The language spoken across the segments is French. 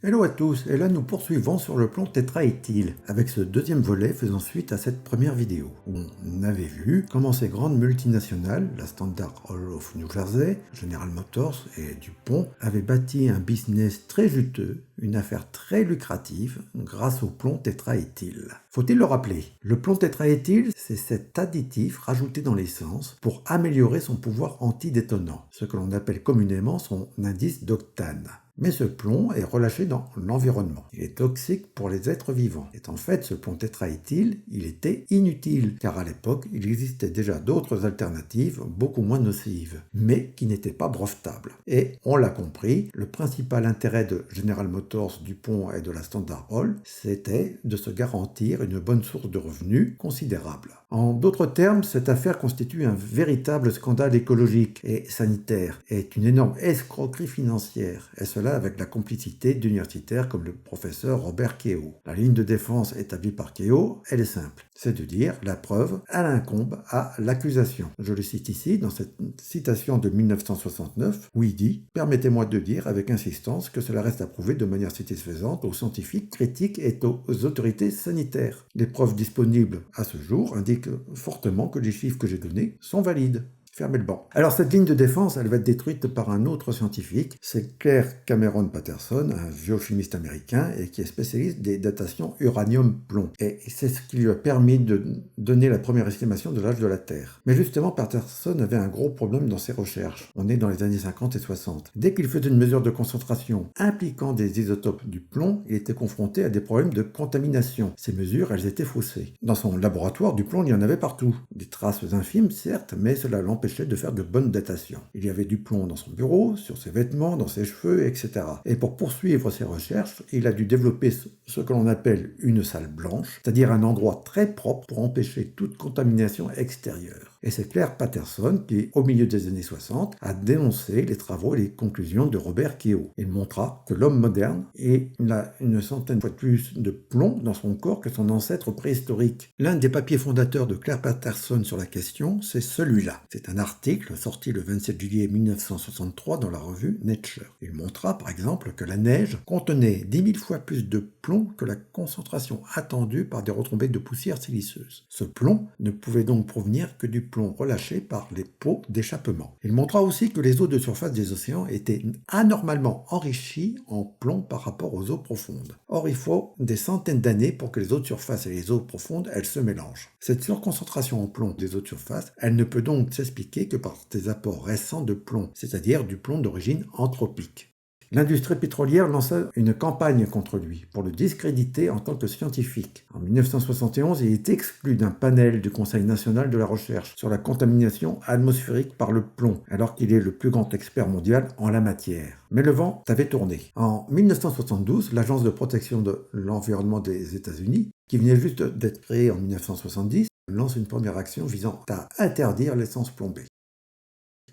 Hello à tous, et là nous poursuivons sur le plomb tétraéthyle, avec ce deuxième volet faisant suite à cette première vidéo, où on avait vu comment ces grandes multinationales, la Standard Oil of New Jersey, General Motors et DuPont, avaient bâti un business très juteux, une affaire très lucrative, grâce au plomb tétraéthyle. Faut-il le rappeler? Le plomb tétraéthyle, c'est cet additif rajouté dans l'essence pour améliorer son pouvoir antidétonant, ce que l'on appelle communément son indice d'octane. Mais ce plomb est relâché dans l'environnement. Il est toxique pour les êtres vivants. Et en fait, ce plomb tétraéthyle, il était inutile, car à l'époque, il existait déjà d'autres alternatives beaucoup moins nocives, mais qui n'étaient pas brevetables. Et, on l'a compris, le principal intérêt de General Motors, DuPont et de la Standard Oil, c'était de se garantir une bonne source de revenus considérable. En d'autres termes, cette affaire constitue un véritable scandale écologique et sanitaire, et est une énorme escroquerie financière, et cela avec la complicité d'universitaires comme le professeur Robert Keough. La ligne de défense établie par Keough, elle est simple, c'est de dire la preuve, elle incombe à l'accusation. Je le cite ici dans cette citation de 1969 où il dit « Permettez-moi de dire avec insistance que cela reste à prouver de manière satisfaisante aux scientifiques, critiques et aux autorités sanitaires. Les preuves disponibles à ce jour indiquent fortement que les chiffres que j'ai donnés sont valides. » Fermez le banc. Alors cette ligne de défense, elle va être détruite par un autre scientifique, c'est Claire Cameron Patterson, un géochimiste américain et qui est spécialiste des datations uranium-plomb. Et c'est ce qui lui a permis de donner la première estimation de l'âge de la Terre. Mais justement, Patterson avait un gros problème dans ses recherches. On est dans les années 50 et 60. Dès qu'il faisait une mesure de concentration impliquant des isotopes du plomb, il était confronté à des problèmes de contamination. Ces mesures, elles étaient faussées. Dans son laboratoire, du plomb, il y en avait partout. Des traces infimes, certes, mais cela l'empêchait de faire de bonnes datations. Il y avait du plomb dans son bureau, sur ses vêtements, dans ses cheveux, etc. Et pour poursuivre ses recherches, il a dû développer ce que l'on appelle une salle blanche, c'est-à-dire un endroit très propre pour empêcher toute contamination extérieure. Et c'est Claire Patterson qui, au milieu des années 60, a dénoncé les travaux et les conclusions de Robert Keough. Il montra que l'homme moderne a une centaine fois plus de plomb dans son corps que son ancêtre préhistorique. L'un des papiers fondateurs de Claire Patterson sur la question, c'est celui-là. C'est un article sorti le 27 juillet 1963 dans la revue Nature. Il montra par exemple que la neige contenait 10 000 fois plus de plomb que la concentration attendue par des retombées de poussière siliceuse. Ce plomb ne pouvait donc provenir que du plomb relâché par les pots d'échappement. Il montra aussi que les eaux de surface des océans étaient anormalement enrichies en plomb par rapport aux eaux profondes. Or, il faut des centaines d'années pour que les eaux de surface et les eaux profondes, elles se mélangent. Cette surconcentration en plomb des eaux de surface, elle ne peut donc s'expliquer que par des apports récents de plomb, c'est-à-dire du plomb d'origine anthropique. L'industrie pétrolière lança une campagne contre lui pour le discréditer en tant que scientifique. En 1971, il est exclu d'un panel du Conseil national de la recherche sur la contamination atmosphérique par le plomb, alors qu'il est le plus grand expert mondial en la matière. Mais le vent avait tourné. En 1972, l'Agence de protection de l'environnement des États-Unis, qui venait juste d'être créée en 1970, lance une première action visant à interdire l'essence plombée.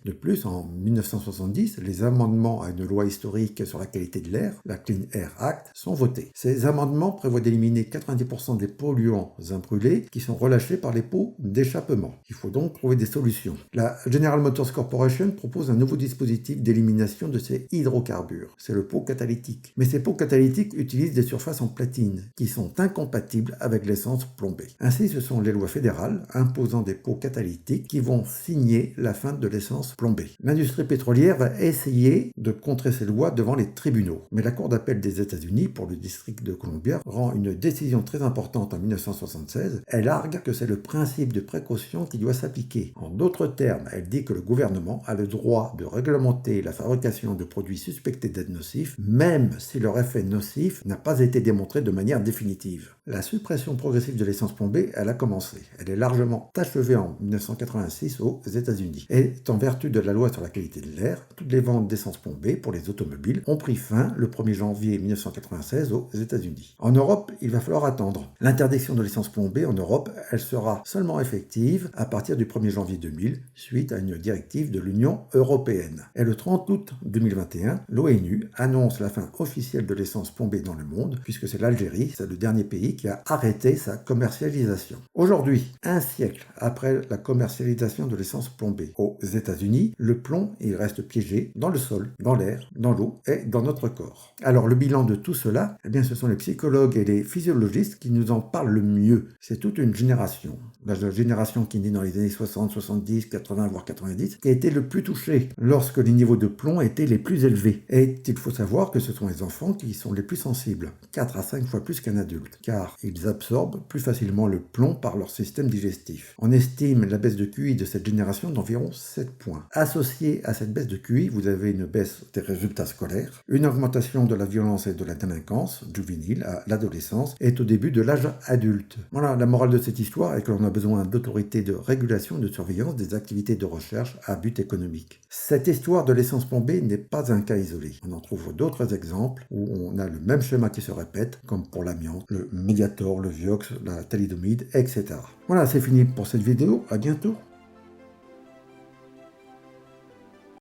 De plus, en 1970, les amendements à une loi historique sur la qualité de l'air, la Clean Air Act, sont votés. Ces amendements prévoient d'éliminer 90% des polluants brûlés qui sont relâchés par les pots d'échappement. Il faut donc trouver des solutions. La General Motors Corporation propose un nouveau dispositif d'élimination de ces hydrocarbures. C'est le pot catalytique. Mais ces pots catalytiques utilisent des surfaces en platine qui sont incompatibles avec l'essence plombée. Ainsi, ce sont les lois fédérales imposant des pots catalytiques qui vont signer la fin de l'essence plombée. L'industrie pétrolière va essayer de contrer ces lois devant les tribunaux. Mais la Cour d'appel des États-Unis pour le district de Columbia rend une décision très importante en 1976. Elle argue que c'est le principe de précaution qui doit s'appliquer. En d'autres termes, elle dit que le gouvernement a le droit de réglementer la fabrication de produits suspectés d'être nocifs, même si leur effet nocif n'a pas été démontré de manière définitive. La suppression progressive de l'essence plombée, elle a commencé. Elle est largement achevée en 1986 aux États-Unis. Et en vertu de la loi sur la qualité de l'air, toutes les ventes d'essence plombée pour les automobiles ont pris fin le 1er janvier 1996 aux États-Unis. En Europe, il va falloir attendre. L'interdiction de l'essence plombée en Europe, elle sera seulement effective à partir du 1er janvier 2000, suite à une directive de l'Union européenne. Et le 30 août 2021, l'ONU annonce la fin officielle de l'essence plombée dans le monde, puisque c'est l'Algérie, c'est le dernier pays qui a arrêté sa commercialisation. Aujourd'hui, un siècle après la commercialisation de l'essence plombée aux États-Unis, fini, le plomb il reste piégé dans le sol, dans l'air, dans l'eau et dans notre corps. Alors le bilan de tout cela, eh bien, ce sont les psychologues et les physiologistes qui nous en parlent le mieux. C'est toute une génération, la génération qui est née dans les années 60, 70, 80, voire 90, qui a été le plus touchée lorsque les niveaux de plomb étaient les plus élevés. Et il faut savoir que ce sont les enfants qui sont les plus sensibles, 4 à 5 fois plus qu'un adulte, car ils absorbent plus facilement le plomb par leur système digestif. On estime la baisse de QI de cette génération d'environ 7 points. Associé à cette baisse de QI, vous avez une baisse des résultats scolaires, une augmentation de la violence et de la délinquance juvénile à l'adolescence et au début de l'âge adulte. Voilà, la morale de cette histoire est que l'on a besoin d'autorités de régulation et de surveillance des activités de recherche à but économique. Cette histoire de l'essence plombée n'est pas un cas isolé. On en trouve d'autres exemples où on a le même schéma qui se répète, comme pour l'amiante, le Mediator, le Vioxx, la thalidomide, etc. Voilà, c'est fini pour cette vidéo. À bientôt.